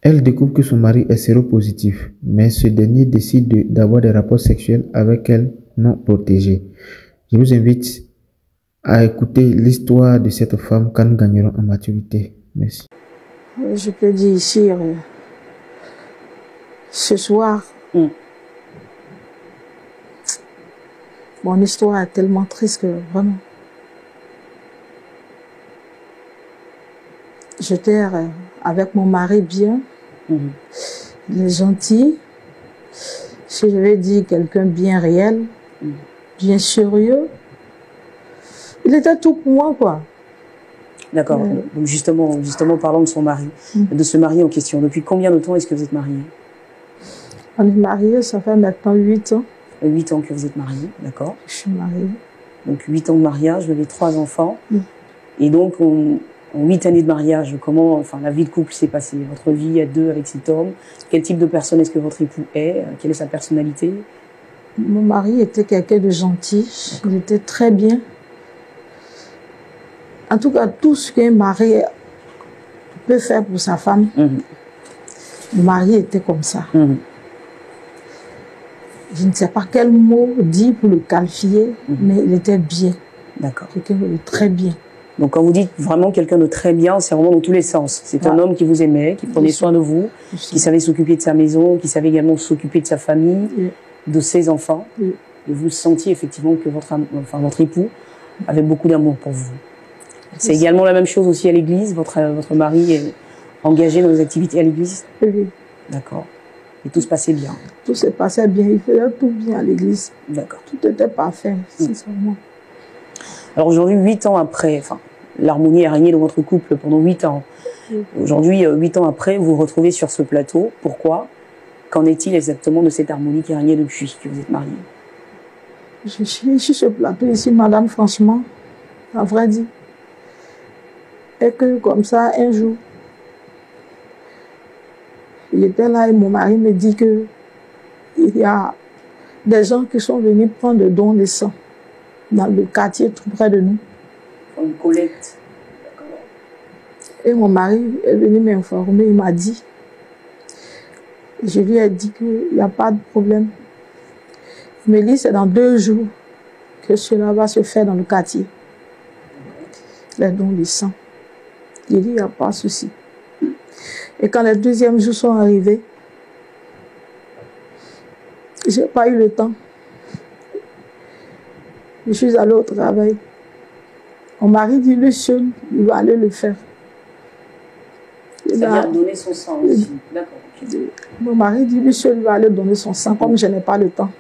Elle découvre que son mari est séropositif, mais ce dernier décide d'avoir des rapports sexuels avec elle non protégés. Je vous invite à écouter l'histoire de cette femme quand nous gagnerons en maturité. Merci. Je peux dire ici, ce soir, mon histoire est tellement triste que vraiment, j'étais avec mon mari bien, il est gentil, si je vais dire quelqu'un bien réel, bien sérieux, il était tout pour moi, quoi. D'accord. Donc justement, parlons de son mari, de ce mari en question. Depuis combien de temps est-ce que vous êtes mariés? On est mariés, ça fait maintenant 8 ans. 8 ans que vous êtes mariés, d'accord. Je suis mariée. Donc 8 ans de mariage, vous avez 3 enfants. Et donc, en 8 années de mariage, comment, enfin, la vie de couple s'est passée? Votre vie à deux avec cet homme? Quel type de personne est-ce que votre époux est? Quelle est sa personnalité? Mon mari était quelqu'un de gentil. Il était très bien. En tout cas, tout ce qu'un mari peut faire pour sa femme, le mari était comme ça. Je ne sais pas quel mot dire pour le qualifier, mais il était bien. D'accord. Quelqu'un de très bien. Donc quand vous dites vraiment quelqu'un de très bien, c'est vraiment dans tous les sens. C'est un homme qui vous aimait, qui prenait soin de vous, qui savait s'occuper de sa maison, qui savait également s'occuper de sa famille, de ses enfants. Et vous sentiez effectivement que votre époux avait beaucoup d'amour pour vous. C'est également la même chose aussi à l'église. Votre mari est engagé dans les activités à l'église? Oui. D'accord. Et tout se passait bien? Tout se passait bien. Il faisait tout bien à l'église. D'accord. Tout était parfait, sincèrement. Alors aujourd'hui, 8 ans après, enfin, l'harmonie a régné dans votre couple pendant 8 ans. Aujourd'hui, 8 ans après, vous vous retrouvez sur ce plateau. Pourquoi? Qu'en est-il exactement de cette harmonie qui a régné depuis que vous êtes mariés? Je suis sur ce plateau ici, madame, franchement, à vrai dire. Et que comme ça, un jour, il était là et mon mari me dit que il y a des gens qui sont venus prendre le don de sang dans le quartier tout près de nous. Une collecte. Et mon mari est venu m'informer, il m'a dit. Je lui ai dit qu'il n'y a pas de problème. Il me dit c'est dans 2 jours que cela va se faire dans le quartier. Les dons de sang. Il dit il n'y a pas de souci. Et quand les 2e jours sont arrivés, je n'ai pas eu le temps. Je suis allée au travail. Mon mari dit, lui seul, il va aller le faire. C'est-à-dire donner son sang aussi. D'accord. Okay. Mon mari dit, lui seul, il va aller donner son sang, comme je n'ai pas le temps.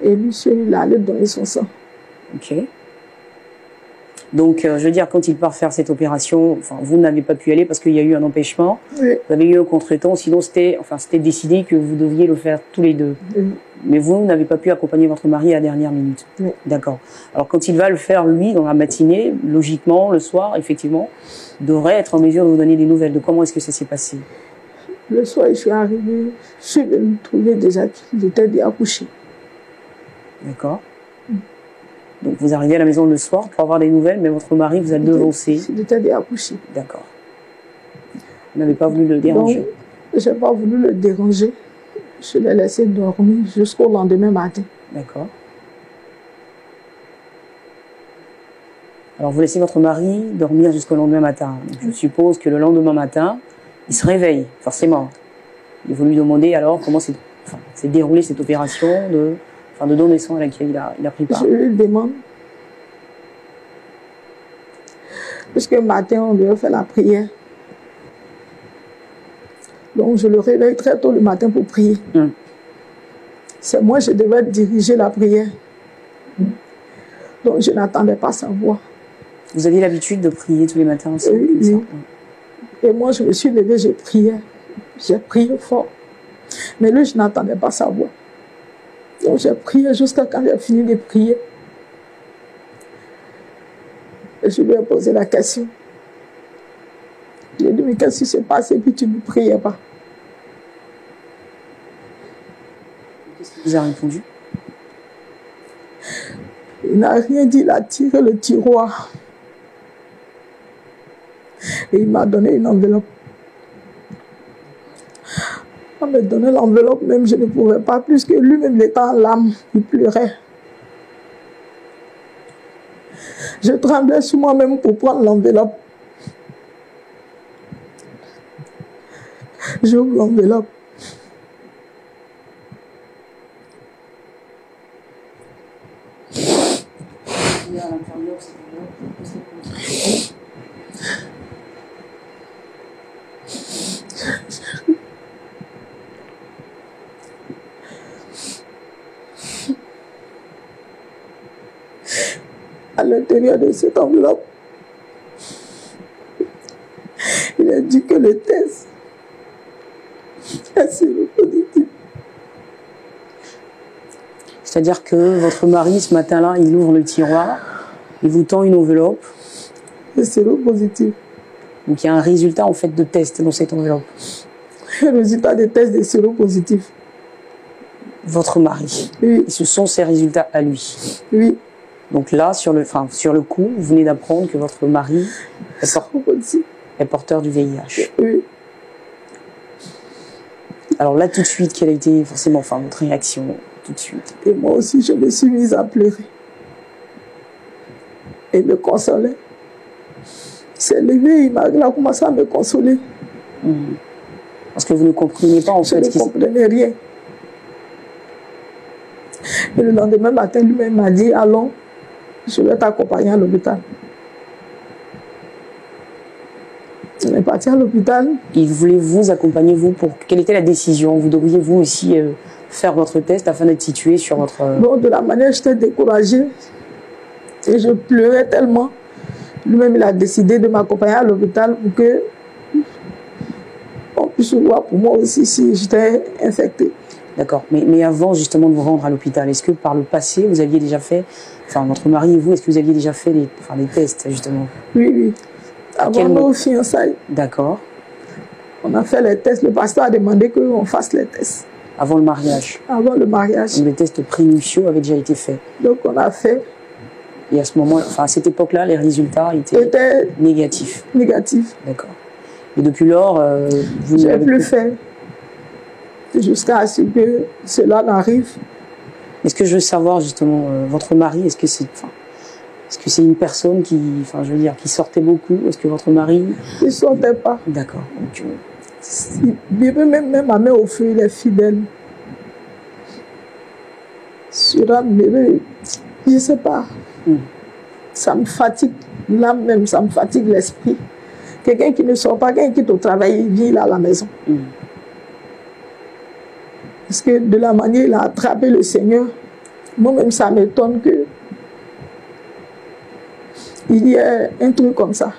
Et lui seul, il va aller donner son sang. Ok. Donc, je veux dire, quand il part faire cette opération, enfin, vous n'avez pas pu y aller parce qu'il y a eu un empêchement. Oui. Vous avez eu un contretemps, sinon c'était décidé que vous deviez le faire tous les deux. Oui. Mais vous n'avez pas pu accompagner votre mari à la dernière minute. Oui. D'accord. Alors, quand il va le faire, lui, dans la matinée, logiquement, le soir, effectivement, devrait être en mesure de vous donner des nouvelles de comment est-ce que ça s'est passé. Le soir, je suis arrivée, je suis venue trouver déjà qu'il était déjà couché. D'accord. Donc, vous arrivez à la maison le soir pour avoir des nouvelles, mais votre mari vous a devancé. Il était déjà couché. D'accord. Vous n'avez pas voulu le déranger. Donc, je n'ai pas voulu le déranger. Je l'ai laissé dormir jusqu'au lendemain matin. D'accord. Alors, vous laissez votre mari dormir jusqu'au lendemain matin. Donc, je suppose que le lendemain matin, il se réveille, forcément. Et vous lui demandez alors comment s'est déroulée cette opération de don de sang à laquelle il a pris part. Je lui demande. Puisque le matin, on devait faire la prière. Donc, je le réveille très tôt le matin pour prier. C'est moi, je devais diriger la prière. Donc, je n'attendais pas sa voix. Vous aviez l'habitude de prier tous les matins ensemble? Oui. Et moi, je me suis levée, j'ai prié. J'ai prié fort. Mais lui, je n'attendais pas sa voix. Donc, j'ai prié jusqu'à quand j'ai fini de prier. Et je lui ai posé la question. J'ai dit, mais qu'est-ce qui se passe? Et puis, tu ne priais pas. Qu'est-ce qu'il vous a répondu? Il n'a rien dit, il a tiré le tiroir. Et il m'a donné une enveloppe. On me donnait l'enveloppe, même je ne pouvais pas, plus que lui-même étant en larmes, il pleurait. Je tremblais sur moi-même pour prendre l'enveloppe. J'ouvre l'enveloppe. À l'intérieur de cette enveloppe, il a dit que le test est séropositif. C'est-à-dire que votre mari, ce matin-là, il ouvre le tiroir, il vous tend une enveloppe. C'est séropositif. Donc il y a un résultat en fait de test dans cette enveloppe. Le résultat des tests est séropositif. Votre mari. Oui. Et ce sont ses résultats à lui. Oui. Donc là, sur le coup, vous venez d'apprendre que votre mari est porteur du VIH. Oui. Alors là, tout de suite, quelle a été forcément votre réaction tout de suite? Et moi aussi, je me suis mise à pleurer. Et me consolait. Il s'est levé, il a commencé à me consoler. Parce que vous ne compreniez pas en fait. Je ne comprenais rien. Et le lendemain matin, lui-même m'a dit, allons, je vais t'accompagner à l'hôpital. On est parti à l'hôpital. Il voulait vous accompagner, vous, pour... Quelle était la décision? Vous devriez, vous aussi, faire votre test afin d'être situé sur votre... Bon, de la manière, j'étais découragée. Et je pleurais tellement. Lui-même, il a décidé de m'accompagner à l'hôpital pour que on puisse voir pour moi aussi si j'étais infectée. D'accord. Mais avant, justement, de vous rendre à l'hôpital, est-ce que par le passé, vous aviez déjà fait... votre mari et vous, est-ce que vous aviez déjà fait des tests, justement? Oui, oui. Avant nos fiançailles. D'accord. On a fait les tests. Le pasteur a demandé qu'on fasse les tests. Avant le mariage? Avant le mariage. Donc, les tests prénuptiaux avaient déjà été faits. Donc on a fait. Et à ce moment, à cette époque-là, les résultats étaient négatifs. Négatifs. D'accord. Et depuis lors, vous n'avez plus fait. Jusqu'à ce que cela n'arrive. Est-ce que je veux savoir justement, votre mari, est-ce que c'est une personne qui, qui sortait beaucoup? Est-ce que votre mari... Il ne sortait pas. D'accord. Même ma mère au feu, il est fidèle. Je ne sais pas. Ça me fatigue l'âme même, ça me fatigue l'esprit. Quelqu'un qui ne sort pas, quelqu'un qui est au travail, il vient là à la maison. Parce que de la manière il a attrapé le Seigneur, moi-même ça m'étonne que il y ait un truc comme ça.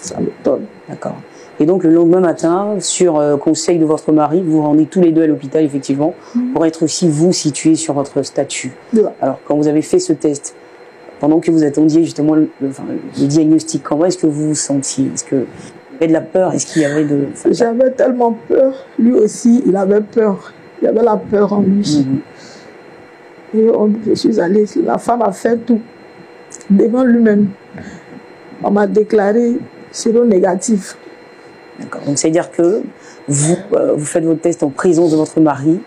Ça m'étonne. D'accord. Et donc le lendemain matin, sur conseil de votre mari, vous vous rendez tous les deux à l'hôpital, effectivement, pour être aussi vous situé sur votre statut. Alors quand vous avez fait ce test, pendant que vous attendiez justement le diagnostic, comment est-ce que vous vous sentiez? Est-ce que vous avez de la peur? Est-ce qu'il y avait de... J'avais tellement peur. Lui aussi, il avait peur. Il y avait la peur en lui. Et je suis allée. La femme a fait tout devant lui-même. On m'a déclaré séronégatif. D'accord. Donc c'est-à-dire que vous faites votre test en présence de votre mari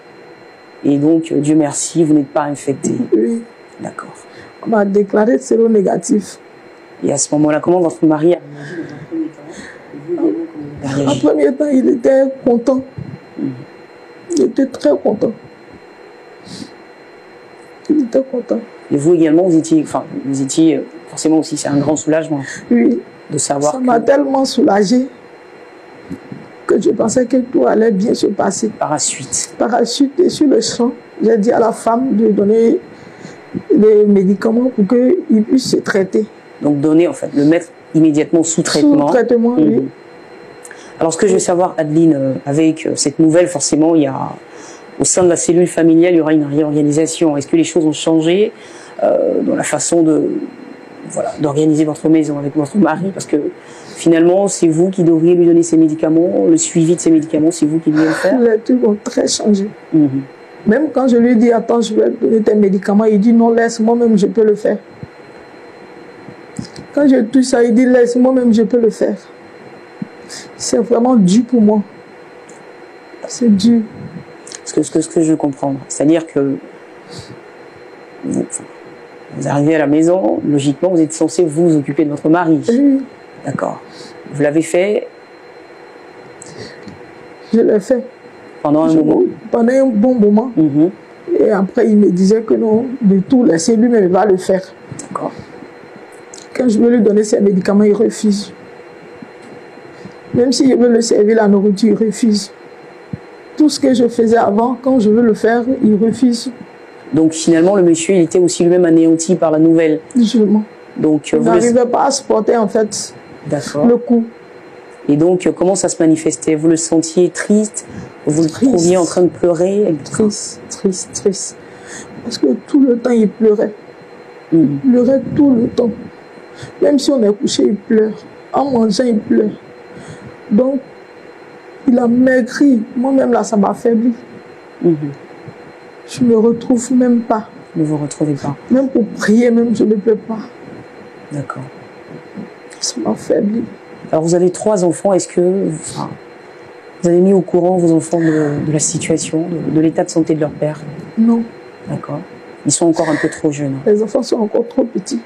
et donc, Dieu merci, vous n'êtes pas infecté. Oui. D'accord. On m'a déclaré séronégatif. Et à ce moment-là, comment votre mari a réagi? En premier temps, il était content. Il était très content. Il était content. Et vous également, vous étiez forcément aussi, c'est un grand soulagement. Oui. De savoir. Ça m'a tellement soulagée que je pensais que tout allait bien se passer. Par la suite. Par la suite, et sur le champ, j'ai dit à la femme de donner les médicaments pour qu'il puisse se traiter. Donc donner, en fait, le mettre immédiatement sous traitement. Sous traitement, oui. Alors ce que je veux savoir, Adeline, avec cette nouvelle, forcément, il y a, au sein de la cellule familiale, il y aura une réorganisation. Est-ce que les choses ont changé dans la façon d'organiser votre maison avec votre mari? Parce que finalement, c'est vous qui devriez lui donner ses médicaments, le suivi de ses médicaments, c'est vous qui devriez le faire. Les trucs ont très changé. Même quand je lui dis, attends, je vais te donner tes médicaments, il dit, non, laisse, moi-même, je peux le faire. Quand je touche ça, il dit, laisse, moi-même, je peux le faire. C'est vraiment dur pour moi. C'est dur. Ce que je comprends, c'est-à-dire que vous arrivez à la maison, logiquement, vous êtes censé vous occuper de votre mari. Oui. D'accord. Vous l'avez fait? Je l'ai fait. Pendant un moment? Pendant un bon moment. Et après, il me disait que non, de tout laisser, lui-même va le faire. D'accord. Quand je veux lui donner ses médicaments, il refuse. Même si je veux lui servir la nourriture, il refuse. Tout ce que je faisais avant, quand je veux le faire, il refuse. Donc finalement, le monsieur, il était aussi lui-même anéanti par la nouvelle. Justement. Donc, il n'arrivait pas à supporter en fait le coup. Et donc, comment ça se manifestait? Vous le sentiez triste? Vous le trouviez en train de pleurer? Triste, triste, triste. Parce que tout le temps, il pleurait. Il pleurait tout le temps. Même si on est couché, il pleure. En mangeant, il pleure. Donc, il a maigri. Moi-même, là, ça m'a affaibli. Je ne me retrouve même pas. Ne vous retrouvez pas? Même pour prier, même, je ne peux pas. D'accord. Ça m'a affaibli. Alors, vous avez 3 enfants. Est-ce que vous avez mis au courant vos enfants de la situation, de l'état de santé de leur père? Non. D'accord. Ils sont encore un peu trop jeunes. Les enfants sont encore trop petits.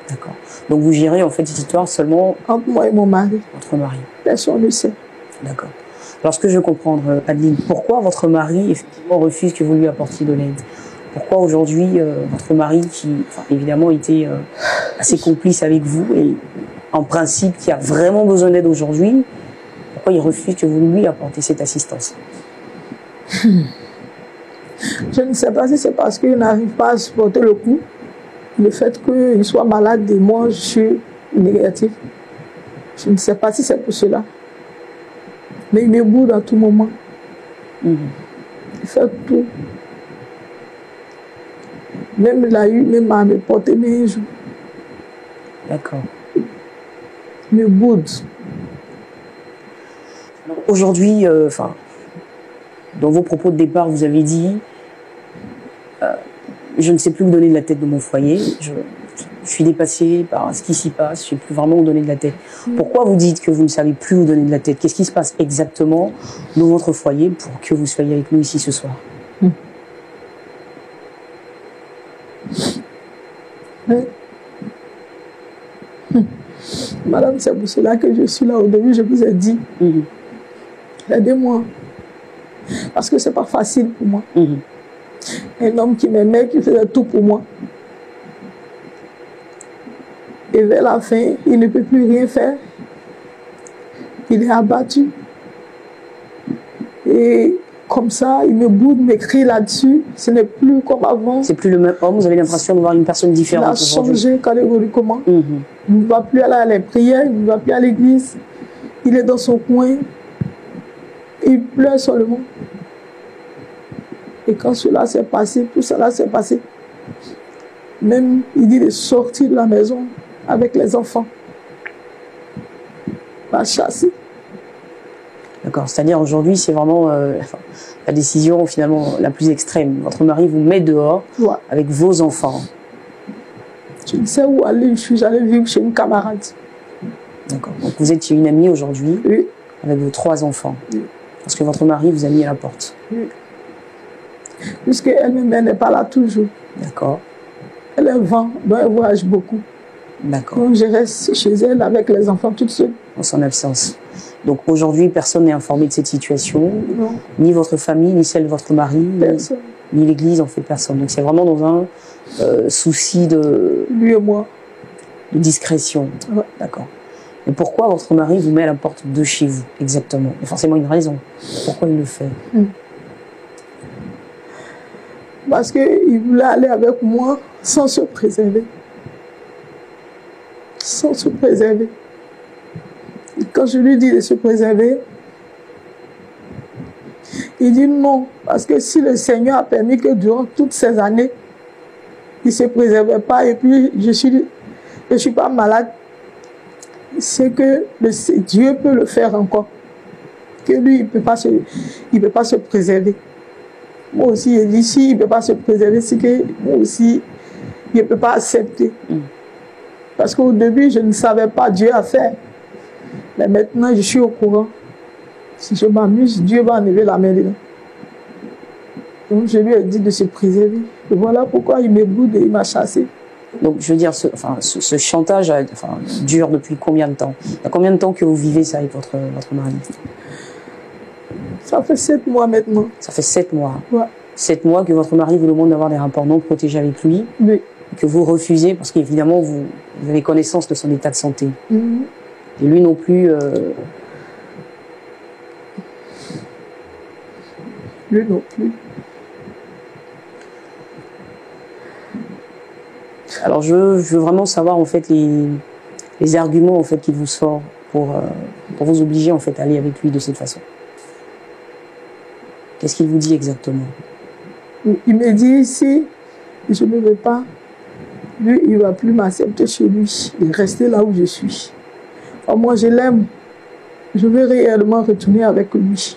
D'accord. Donc, vous gérez en fait cette histoire seulement entre moi et mon mari. Votre mari. Personne ne sait. D'accord. Alors, ce que je veux comprendre, Adeline, pourquoi votre mari, effectivement, refuse que vous lui apportiez de l'aide? Pourquoi aujourd'hui, votre mari, qui, évidemment, était assez complice avec vous et, en principe, qui a vraiment besoin d'aide aujourd'hui, pourquoi il refuse que vous lui apportiez cette assistance? Je ne sais pas si c'est parce qu'il n'arrive pas à supporter le coup, le fait qu'il soit malade et moi, je suis négatif. Je ne sais pas si c'est pour cela. Mais il me boude à tout moment. Il fait tout. Même il a eu, même à me porter mes joues. D'accord. Il me boude. Aujourd'hui, dans vos propos de départ, vous avez dit je ne sais plus où donner de la tête de mon foyer. Je suis dépassée par ce qui s'y passe. Je ne sais plus vraiment où donner de la tête. Pourquoi vous dites que vous ne savez plus où donner de la tête? Qu'est-ce qui se passe exactement dans votre foyer pour que vous soyez avec nous ici ce soir? Madame, c'est pour cela que je suis là. Au début, je vous ai dit, aidez-moi. Parce que c'est pas facile pour moi. Un homme qui m'aimait, qui faisait tout pour moi. Et vers la fin, il ne peut plus rien faire. Il est abattu. Et comme ça, il me boude, m'écrit là-dessus. Ce n'est plus comme avant. C'est plus le même homme, vous avez l'impression de voir une personne différente. Il a changé catégoriquement. Il ne va plus aller à la prière, il ne va plus à l'église. Il est dans son coin. Il pleure seulement. Et quand cela s'est passé, tout cela s'est passé. Même, il dit de sortir de la maison avec les enfants. Pas chasser. D'accord, c'est-à-dire aujourd'hui, c'est vraiment la décision finalement la plus extrême. Votre mari vous met dehors avec vos enfants. Je ne sais où aller, je suis allée vivre chez une camarade. D'accord, donc vous êtes chez une amie aujourd'hui avec vos 3 enfants. Parce que votre mari vous a mis à la porte. Puisque elle-même n'est pas là toujours. D'accord. Elle est vent, donc elle voyage beaucoup. D'accord. Donc je reste chez elle avec les enfants toute seule. En son absence. Donc aujourd'hui, personne n'est informé de cette situation. Non. Ni votre famille, ni celle de votre mari, ni l'église, en fait personne. Donc c'est vraiment dans un souci de... Lui et moi. De discrétion. Ouais. D'accord. Mais pourquoi votre mari vous met à la porte de chez vous, exactement? Il y a forcément une raison. Pourquoi il le fait? Parce qu'il voulait aller avec moi sans se préserver. Sans se préserver. Et quand je lui dis de se préserver, il dit non. Parce que si le Seigneur a permis que durant toutes ces années, il ne se préservait pas et puis je suis pas malade, c'est que Dieu peut le faire encore. Que lui, il ne peut pas se préserver. Moi aussi, il dit, si il ne peut pas se préserver, c'est que moi aussi, il ne peut pas accepter. Parce qu'au début, je ne savais pas Dieu a fait. Mais maintenant, je suis au courant. Si je m'amuse, Dieu va enlever la main dedans. Donc je lui ai dit de se préserver. Et voilà pourquoi il me boude et il m'a chassé. Donc je veux dire, ce chantage dure depuis combien de temps? Il y a combien de temps que vous vivez ça avec votre mari? Ça fait 7 mois maintenant. Ça fait 7 mois. Ouais. 7 mois que votre mari vous demande d'avoir des rapports non protégés avec lui. Oui. Que vous refusez parce qu'évidemment vous avez connaissance de son état de santé. Mm-hmm. Et lui non plus. Lui non plus. Alors je veux vraiment savoir en fait les arguments en fait qu'il vous sort pour vous obliger en fait à aller avec lui de cette façon. Qu'est-ce qu'il vous dit exactement? Il me dit si je ne veux pas, lui il ne va plus m'accepter chez lui et rester là où je suis. Alors moi je l'aime, je veux réellement retourner avec lui.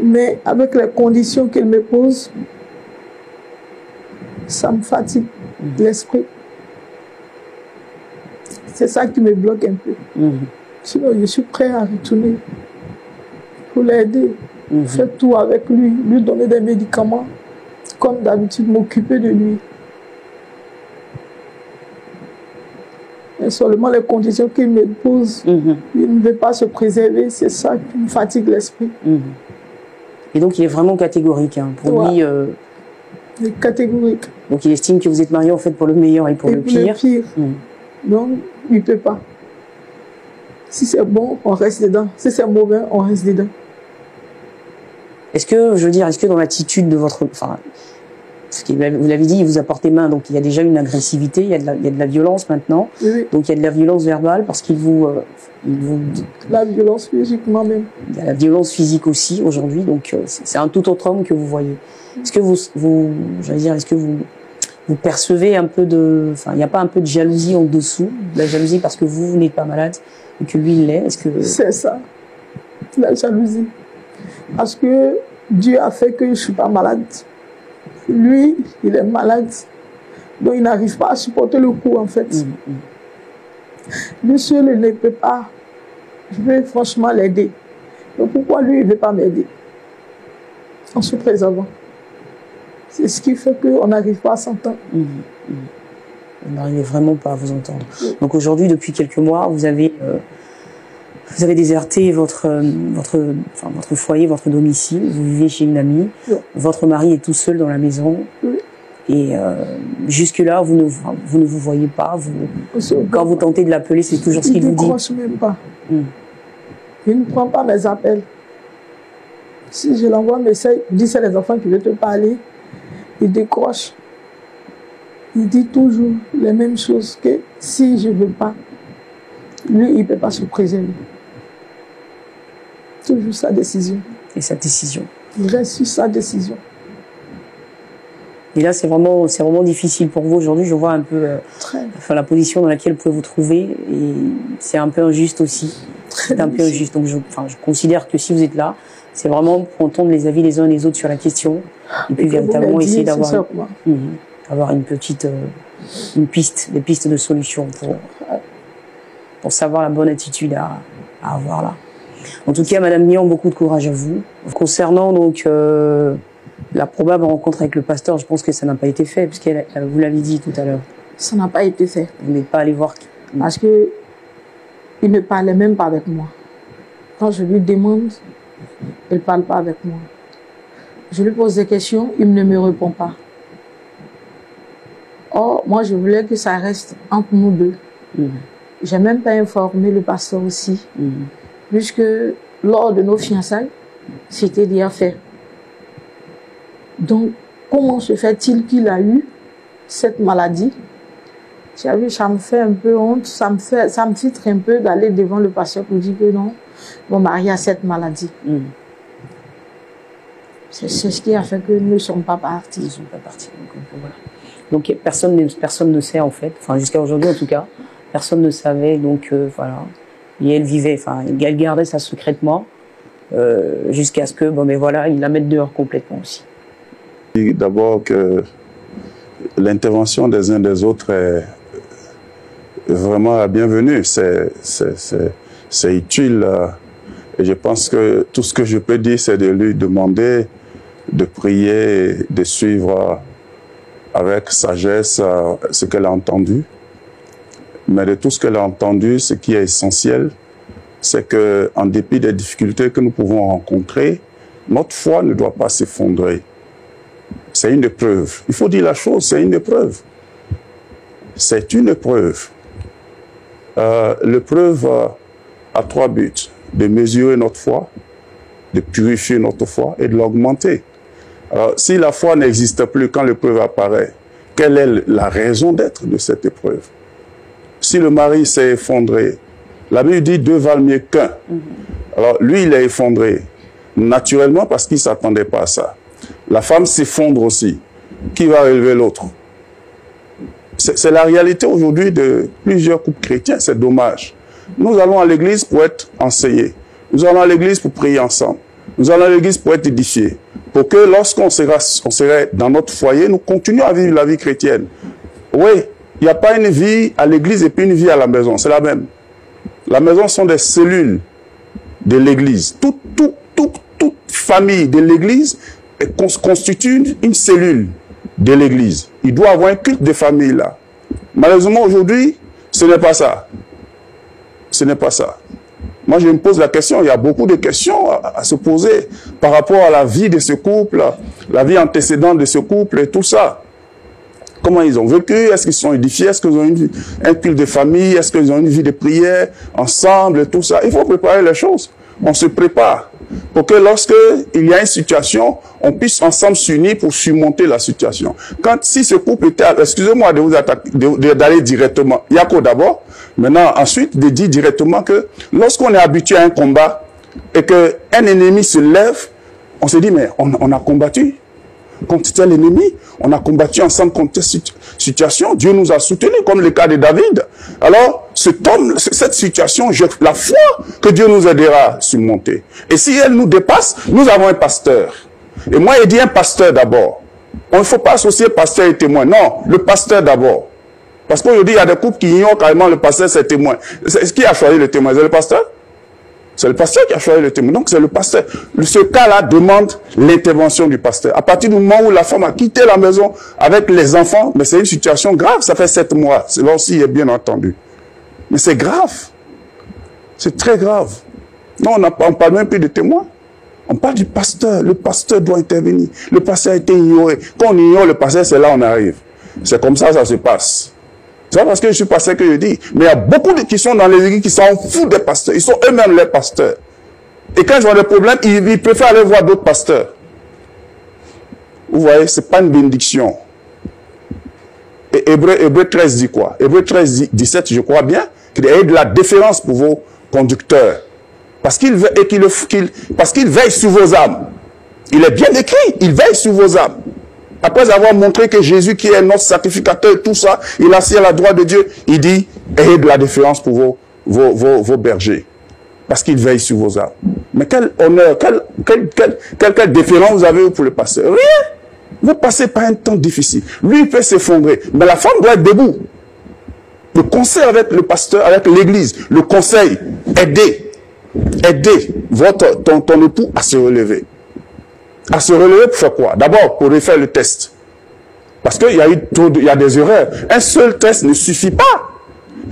Mais avec les conditions qu'il me pose, ça me fatigue l'esprit. C'est ça qui me bloque un peu. Sinon, je suis prêt à retourner pour l'aider, faire tout avec lui, lui donner des médicaments, comme d'habitude, m'occuper de lui. Mais seulement les conditions qu'il me pose, il ne veut pas se préserver, c'est ça qui me fatigue l'esprit. Et donc, il est vraiment catégorique. Hein. Pour lui, il est catégorique. Donc, il estime que vous êtes mariés en fait pour le meilleur et pour le pire. Donc, il ne peut pas. Si c'est bon, on reste dedans. Si c'est mauvais, on reste dedans. Est-ce que, je veux dire, est-ce que dans l'attitude de votre... Enfin, parce que vous l'avez dit, il vous a porté main, donc il y a déjà une agressivité, il y a de la violence maintenant. Oui. Donc il y a de la violence verbale parce qu'il vous... La violence physiquement même. Il y a la violence physique aussi aujourd'hui, donc c'est un tout autre homme que vous voyez. Est-ce que est-ce que vous percevez un peu de... Enfin, il n'y a pas un peu de jalousie en dessous, de la jalousie parce que vous n'êtes pas malade et que lui, il l'est? Est-ce que... C'est ça, la jalousie. Parce que Dieu a fait que je ne suis pas malade. Lui, il est malade. Donc, il n'arrive pas à supporter le coup, en fait. Lui seul, il ne peut pas. Je veux franchement l'aider. Donc, pourquoi lui, il ne veut pas m'aider? En se préservant. C'est ce qui fait qu'on n'arrive pas à s'entendre. Vous n'arrivez vraiment pas à vous entendre. Donc, aujourd'hui, depuis quelques mois, vous avez déserté votre foyer, votre domicile. Vous vivez chez une amie. Votre mari est tout seul dans la maison. Et jusque-là, vous ne vous voyez pas. Quand vous tentez de l'appeler, c'est toujours ce qu'il vous dit. Il ne décroche même pas. Il ne prend pas mes appels. Si je l'envoie un message, il dit c'est les enfants qui veulent te parler. Il décroche. Il dit toujours les mêmes choses que si je ne veux pas, lui, il ne peut pas se préserver. Toujours sa décision. Et sa décision. Il reste sur sa décision. Et là, c'est vraiment difficile pour vous aujourd'hui. Je vois un peu la position dans laquelle vous pouvez vous trouver. Et c'est un peu injuste aussi. C'est un peu injuste. Donc, je considère que si vous êtes là, c'est vraiment pour entendre les avis les uns et les autres sur la question. Et puis, véritablement, essayer d'avoir une petite des pistes de solution pour savoir la bonne attitude à avoir là. En tout cas, Madame Niang, beaucoup de courage à vous. Concernant donc la probable rencontre avec le pasteur, je pense que ça n'a pas été fait, puisque vous l'avez dit tout à l'heure. Ça n'a pas été fait. Vous n'êtes pas allé voir. Parce que il ne parlait même pas avec moi. Quand je lui demande, il ne parle pas avec moi. Je lui pose des questions, il ne me répond pas. Or, moi, je voulais que ça reste entre nous deux. J'ai même pas informé le pasteur aussi, puisque lors de nos fiançailles, c'était déjà fait. Donc, comment se fait-il qu'il a eu cette maladie? Ça me fait un peu honte, ça me titre un peu d'aller devant le pasteur pour dire que non, mon mari a cette maladie. C'est ce qui a fait que nous ne sommes pas partis. Ils ne sont pas partis. Voilà. Donc personne ne sait en fait, enfin jusqu'à aujourd'hui en tout cas, personne ne savait, donc voilà. Et elle vivait, enfin elle gardait ça secrètement jusqu'à ce que, ils la mettent dehors complètement aussi. D'abord que l'intervention des uns des autres est vraiment la bienvenue, c'est utile Et je pense que tout ce que je peux dire, c'est de lui demander de prier, de suivre avec sagesse ce qu'elle a entendu. Mais de tout ce qu'elle a entendu, ce qui est essentiel, c'est qu'en dépit des difficultés que nous pouvons rencontrer, notre foi ne doit pas s'effondrer. C'est une épreuve. Il faut dire la chose, c'est une épreuve. C'est une épreuve. L'épreuve a 3 buts. De mesurer notre foi, de purifier notre foi et de l'augmenter. Alors, si la foi n'existe plus quand l'épreuve apparaît, quelle est la raison d'être de cette épreuve? Si le mari s'est effondré, la Bible dit 2 valent mieux qu'un. Alors, lui, il est effondré, naturellement parce qu'il ne s'attendait pas à ça. La femme s'effondre aussi. Qui va relever l'autre? C'est la réalité aujourd'hui de plusieurs couples chrétiens, c'est dommage. Nous allons à l'église pour être enseignés. Nous allons à l'église pour prier ensemble. Nous allons à l'église pour être édifiés. Pour que lorsqu'on serait dans notre foyer, nous continuions à vivre la vie chrétienne. Oui, il n'y a pas une vie à l'église et puis une vie à la maison. C'est la même. La maison sont des cellules de l'église. Toute famille de l'église constitue une cellule de l'église. Il doit y avoir un culte de famille là. Malheureusement, aujourd'hui, ce n'est pas ça. Ce n'est pas ça. Moi, je me pose la question, il y a beaucoup de questions à se poser par rapport à la vie de ce couple, la vie antécédente de ce couple et tout ça. Comment ils ont vécu? Est-ce qu'ils sont édifiés? Est-ce qu'ils ont un culte de famille? Est-ce qu'ils ont une vie de prière ensemble et tout ça? Il faut préparer les choses. On se prépare pour que lorsqu'il y a une situation, on puisse ensemble s'unir pour surmonter la situation. Si ce couple était... Excusez-moi de vous attaquer, d'aller directement. Yako d'abord. Maintenant, ensuite, de dire directement que lorsqu'on est habitué à un combat et qu'un ennemi se lève, on se dit, mais on a combattu contre tel ennemi, on a combattu ensemble contre cette situation, Dieu nous a soutenus, comme le cas de David. Alors, cette situation, la foi que Dieu nous aidera à surmonter. Et si elle nous dépasse, nous avons un pasteur. Et moi, il dit un pasteur d'abord. On ne faut pas associer pasteur et témoin. Non, le pasteur d'abord. Parce qu'aujourd'hui, il y a des couples qui ignorent carrément le pasteur, c'est témoin. Qui a choisi le témoin? C'est le pasteur? C'est le pasteur qui a choisi le témoin. Donc, c'est le pasteur. Ce cas-là demande l'intervention du pasteur. À partir du moment où la femme a quitté la maison avec les enfants, mais c'est une situation grave. Ça fait 7 mois. Là aussi, il est bien entendu. Mais c'est grave. C'est très grave. Non, on ne parle même plus de témoin. On parle du pasteur. Le pasteur doit intervenir. Le pasteur a été ignoré. Quand on ignore le pasteur, c'est là où on arrive. C'est comme ça se passe. C'est parce que je suis pasteur que je dis. Mais il y a beaucoup qui sont dans les églises qui s'en foutent des pasteurs. Ils sont eux-mêmes les pasteurs. Et quand ils ont des problèmes, ils préfèrent aller voir d'autres pasteurs. Vous voyez, ce n'est pas une bénédiction. Et Hébreu 13 dit quoi? Hébreu 13, 17, je crois bien, qu'il y ait de la déférence pour vos conducteurs. Parce qu'il veille sur vos âmes. Il est bien écrit, il veille sur vos âmes. Après avoir montré que Jésus, qui est notre sacrificateur et tout ça, il est assis à la droite de Dieu, il dit, ayez de la déférence pour vos bergers. Parce qu'il veille sur vos âmes. Mais quel honneur, quelle déférence vous avez pour le pasteur? Rien. Vous passez par un temps difficile. Lui, il peut s'effondrer. Mais la femme doit être debout. Le conseil avec le pasteur, avec l'église, le conseil, aider ton époux à se relever. À se relever pour faire quoi? D'abord, pour refaire le test. Parce qu'il y a des erreurs. Un seul test ne suffit pas.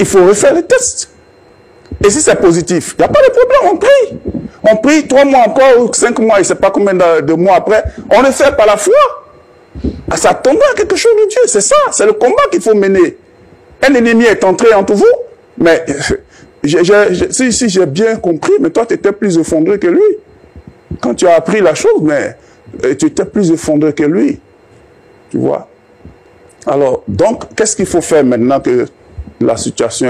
Il faut refaire le test. Et si c'est positif, il n'y a pas de problème, on prie. On prie 3 mois encore, ou 5 mois, je ne sais pas combien de mois après. On le fait par la foi. Ça tombe à quelque chose de Dieu. C'est ça, c'est le combat qu'il faut mener. Un ennemi est entré entre vous, mais si j'ai bien compris, mais toi, tu étais plus effondré que lui. Quand tu as appris la chose, mais tu étais plus effondré que lui. Tu vois? Alors, donc, qu'est-ce qu'il faut faire maintenant que la situation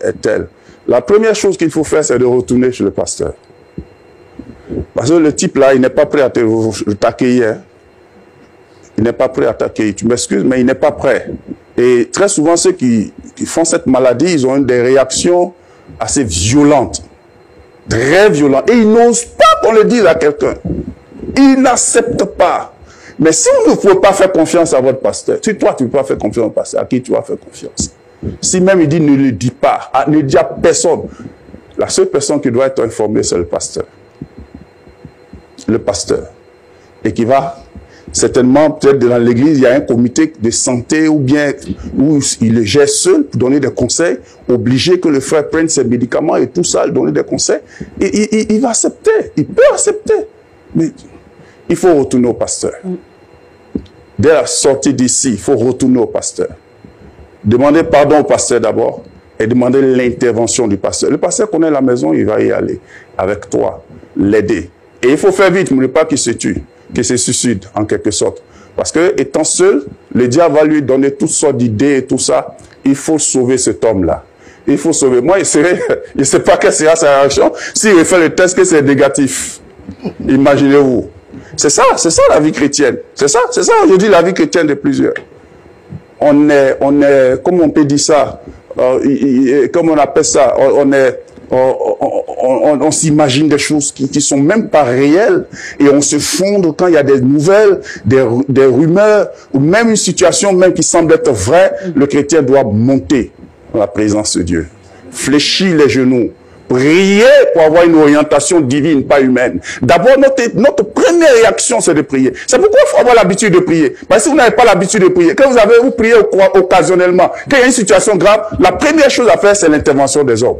est telle? La première chose qu'il faut faire, c'est de retourner chez le pasteur. Parce que le type là, il n'est pas prêt à t'accueillir. Il n'est pas prêt à t'accueillir. Tu m'excuses, mais il n'est pas prêt. Et très souvent, ceux qui font cette maladie, ils ont des réactions assez violentes. Très violentes. Et ils n'osent pas qu'on le dise à quelqu'un. Ils n'acceptent pas. Mais si vous ne pouvez pas faire confiance à votre pasteur, si toi tu ne peux pas faire confiance au pasteur, à qui tu vas faire confiance? Si même il dit ne le dis pas, ne dis à personne, La seule personne qui doit être informée, c'est le pasteur. Le pasteur. Et qui va, certainement, peut-être dans l'église, il y a un comité de santé ou bien où il le gère seul pour donner des conseils, obliger que le frère prenne ses médicaments et tout ça, donner des conseils. Et il va accepter, il peut accepter. Mais il faut retourner au pasteur. Dès la sortie d'ici, il faut retourner au pasteur. Demandez pardon au pasteur d'abord et demander l'intervention du pasteur. Le pasteur connaît la maison, il va y aller avec toi, l'aider. Et il faut faire vite, ne pas qu'il se tue, qu'il se suicide en quelque sorte. Parce que étant seul, le diable va lui donner toutes sortes d'idées et tout ça. Il faut sauver cet homme-là. Il faut sauver. Moi, je ne sais pas quelle sera sa réaction s'il fait le test que c'est négatif. Imaginez-vous. C'est ça la vie chrétienne. C'est ça aujourd'hui la vie chrétienne de plusieurs. On est, comment on peut dire ça, comment on appelle ça, on s'imagine des choses qui sont même pas réelles et on se fonde quand il y a des nouvelles, des rumeurs ou même une situation même qui semble être vraie. Le chrétien doit monter dans la présence de Dieu, fléchir les genoux, prier pour avoir une orientation divine, pas humaine. D'abord, notre première réaction, c'est de prier. C'est pourquoi il faut avoir l'habitude de prier. Parce que si vous n'avez pas l'habitude de prier, quand vous priez occasionnellement, quand il y a une situation grave, la première chose à faire, c'est l'intervention des hommes.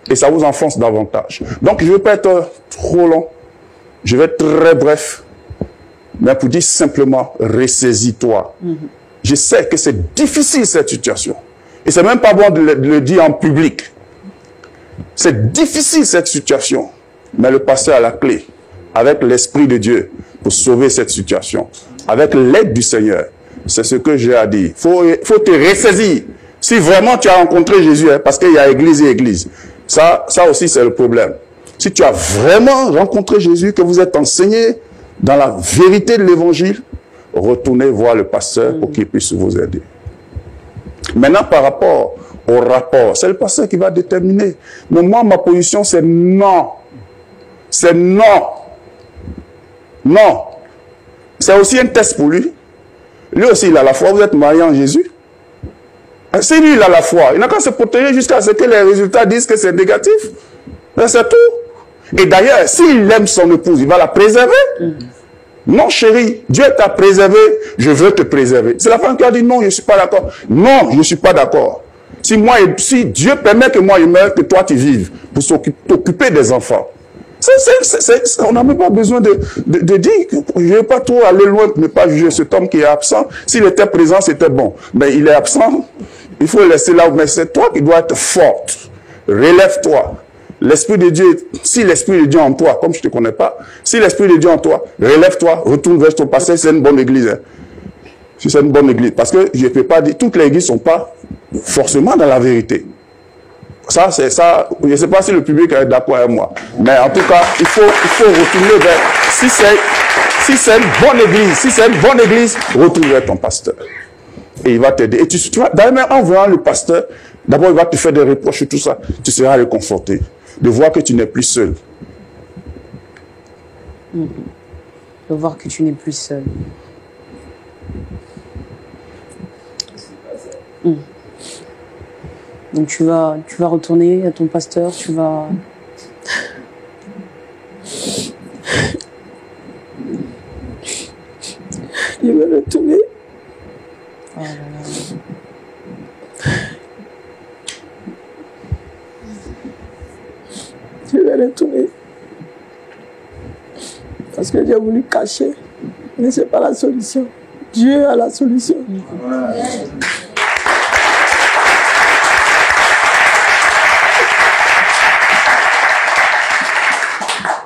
Et ça vous enfonce davantage. Donc, je ne vais pas être trop long. Je vais être très bref. Mais pour dire simplement, ressaisis-toi. Je sais que c'est difficile, cette situation. Et c'est même pas bon de le dire en public. C'est difficile cette situation, mais le pasteur a la clé, avec l'Esprit de Dieu, pour sauver cette situation, avec l'aide du Seigneur. C'est ce que j'ai à dire. Faut te ressaisir. Si vraiment tu as rencontré Jésus, hein, parce qu'il y a église et église, ça aussi c'est le problème. Si tu as vraiment rencontré Jésus, que vous êtes enseigné dans la vérité de l'évangile, retournez voir le pasteur pour qu'il puisse vous aider. Maintenant, par rapport au rapport, c'est le pasteur qui va déterminer. Mais moi, ma position, c'est non. C'est non. Non. C'est aussi un test pour lui. Lui aussi, il a la foi. Vous êtes marié en Jésus. Si lui, il a la foi, il n'a qu'à se protéger jusqu'à ce que les résultats disent que c'est négatif. C'est tout. Et d'ailleurs, s'il aime son épouse, il va la préserver. Non, chérie, Dieu t'a préservé, je veux te préserver. C'est la femme qui a dit non, je ne suis pas d'accord. Non, je ne suis pas d'accord. Si Dieu permet que moi je meure, que toi tu vives, pour t'occuper des enfants. On n'a même pas besoin de dire que je ne vais pas trop aller loin pour ne pas juger cet homme qui est absent. S'il était présent, c'était bon. Mais il est absent, il faut le laisser là. Mais c'est toi qui dois être forte. Relève-toi. L'Esprit de Dieu, si l'Esprit de Dieu en toi, comme je ne te connais pas, si l'Esprit de Dieu en toi, relève-toi, retourne vers ton passé, c'est une bonne église. Hein. Si c'est une bonne église. Parce que je ne peux pas dire, toutes les églises ne sont pas forcément dans la vérité. Ça, c'est ça. Je ne sais pas si le public est d'accord avec moi. Mais en tout cas, il faut retourner vers, si c'est une bonne église, retourne vers ton pasteur. Et il va t'aider. Et tu vois, d'ailleurs, en voyant le pasteur, d'abord, il va te faire des reproches et tout ça. Tu seras réconforté de voir que tu n'es plus seul. De voir que tu n'es plus seul. Donc tu vas retourner à ton pasteur, tu vas... Il va retourner. Oh là là. Je vais retourner. Parce que j'ai voulu cacher. Mais ce n'est pas la solution. Dieu a la solution.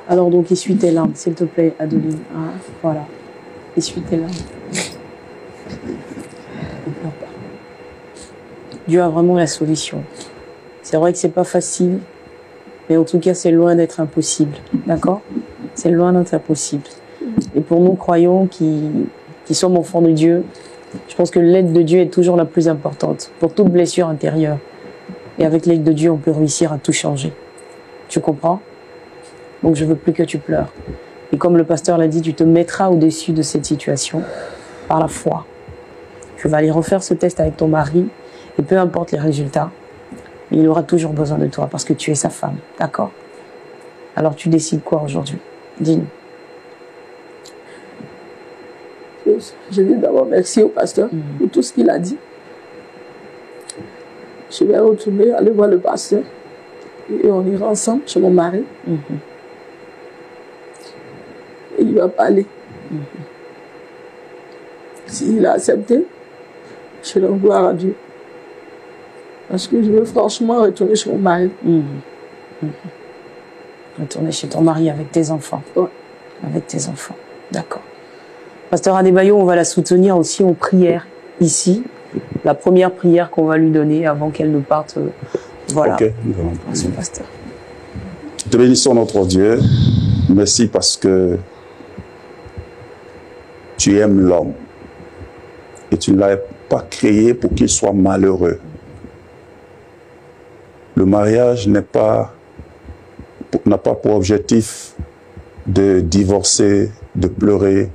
Alors donc, essuie tes larmes, s'il te plaît, Adeline. Hein, voilà. Essuie tes larmes. Ne pleure pas. Dieu a vraiment la solution. C'est vrai que c'est pas facile, mais en tout cas, c'est loin d'être impossible. D'accord? C'est loin d'être impossible. Et pour nous, croyants qui sommes enfants de Dieu, je pense que l'aide de Dieu est toujours la plus importante pour toute blessure intérieure. Et avec l'aide de Dieu, on peut réussir à tout changer. Tu comprends? Donc, je veux plus que tu pleures. Et comme le pasteur l'a dit, tu te mettras au-dessus de cette situation par la foi. Tu vas aller refaire ce test avec ton mari et peu importe les résultats, Mais il aura toujours besoin de toi parce que tu es sa femme. D'accord? Alors tu décides quoi aujourd'hui? Dis-nous. Je dis d'abord merci au pasteur pour tout ce qu'il a dit. Je vais retourner, aller voir le pasteur. Et on ira ensemble chez mon mari. Et il va parler. S'il a accepté, je rends gloire à Dieu. Parce que je veux franchement retourner chez mon mari. Retourner chez ton mari avec tes enfants. Ouais. Avec tes enfants. D'accord. Pasteur Adebayo, on va la soutenir aussi en prière ici. La première prière qu'on va lui donner avant qu'elle ne parte. Voilà. Ok, Merci, pasteur. Te bénissons notre Dieu. Merci parce que tu aimes l'homme. Et tu ne l'as pas créé pour qu'il soit malheureux. Le mariage n'a pas pour objectif de divorcer, de pleurer,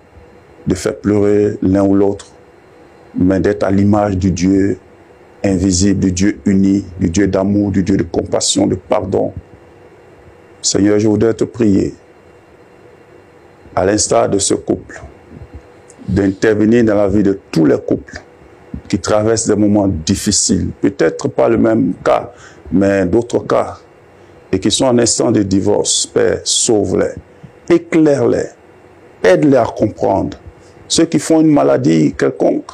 de faire pleurer l'un ou l'autre, mais d'être à l'image du Dieu invisible, du Dieu uni, du Dieu d'amour, du Dieu de compassion, de pardon. Seigneur, je voudrais te prier, à l'instar de ce couple, d'intervenir dans la vie de tous les couples qui traversent des moments difficiles, peut-être pas le même cas, mais d'autres cas, et qui sont en instant de divorce. Père, sauve-les, éclaire-les, aide-les à comprendre. Ceux qui font une maladie quelconque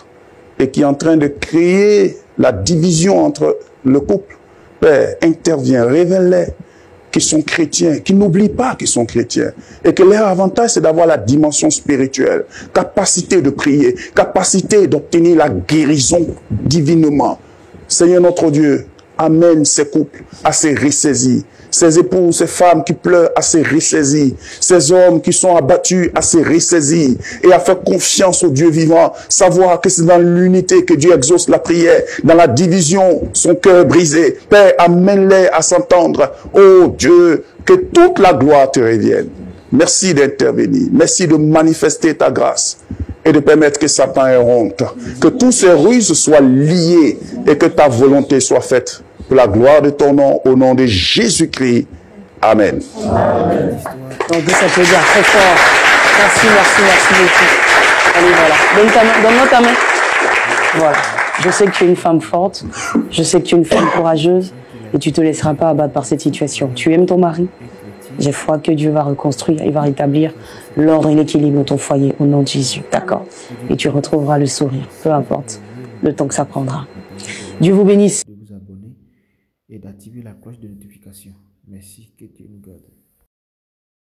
et qui est en train de créer la division entre le couple, Père, interviens, révèle-les qui sont chrétiens, qui n'oublient pas qu'ils sont chrétiens, et que leur avantage, c'est d'avoir la dimension spirituelle, capacité de prier, capacité d'obtenir la guérison divinement. Seigneur notre Dieu, amène ces couples à se ressaisir, ces épouses, ces femmes qui pleurent à se ressaisir, ces hommes qui sont abattus à se ressaisir et à faire confiance au Dieu vivant, savoir que c'est dans l'unité que Dieu exauce la prière, dans la division, son cœur brisé. Père, amène-les à s'entendre. Oh Dieu, que toute la gloire te revienne. Merci d'intervenir, merci de manifester ta grâce et de permettre que Satan ait honte, que tous ces ruses soient liés et que ta volonté soit faite pour la gloire de ton nom, au nom de Jésus-Christ. Amen. Amen. Donc, ça peut dire très fort. Merci, merci, merci beaucoup. Allez, voilà. Donne-moi ta main. Voilà. Je sais que tu es une femme forte. Je sais que tu es une femme courageuse. Et tu ne te laisseras pas abattre par cette situation. Tu aimes ton mari. J'ai foi que Dieu va reconstruire et va rétablir l'ordre et l'équilibre de ton foyer au nom de Jésus. D'accord? Et tu retrouveras le sourire. Peu importe le temps que ça prendra. Dieu vous bénisse. De vous abonner et d'activer la cloche de notification. Merci, que Dieu nous garde.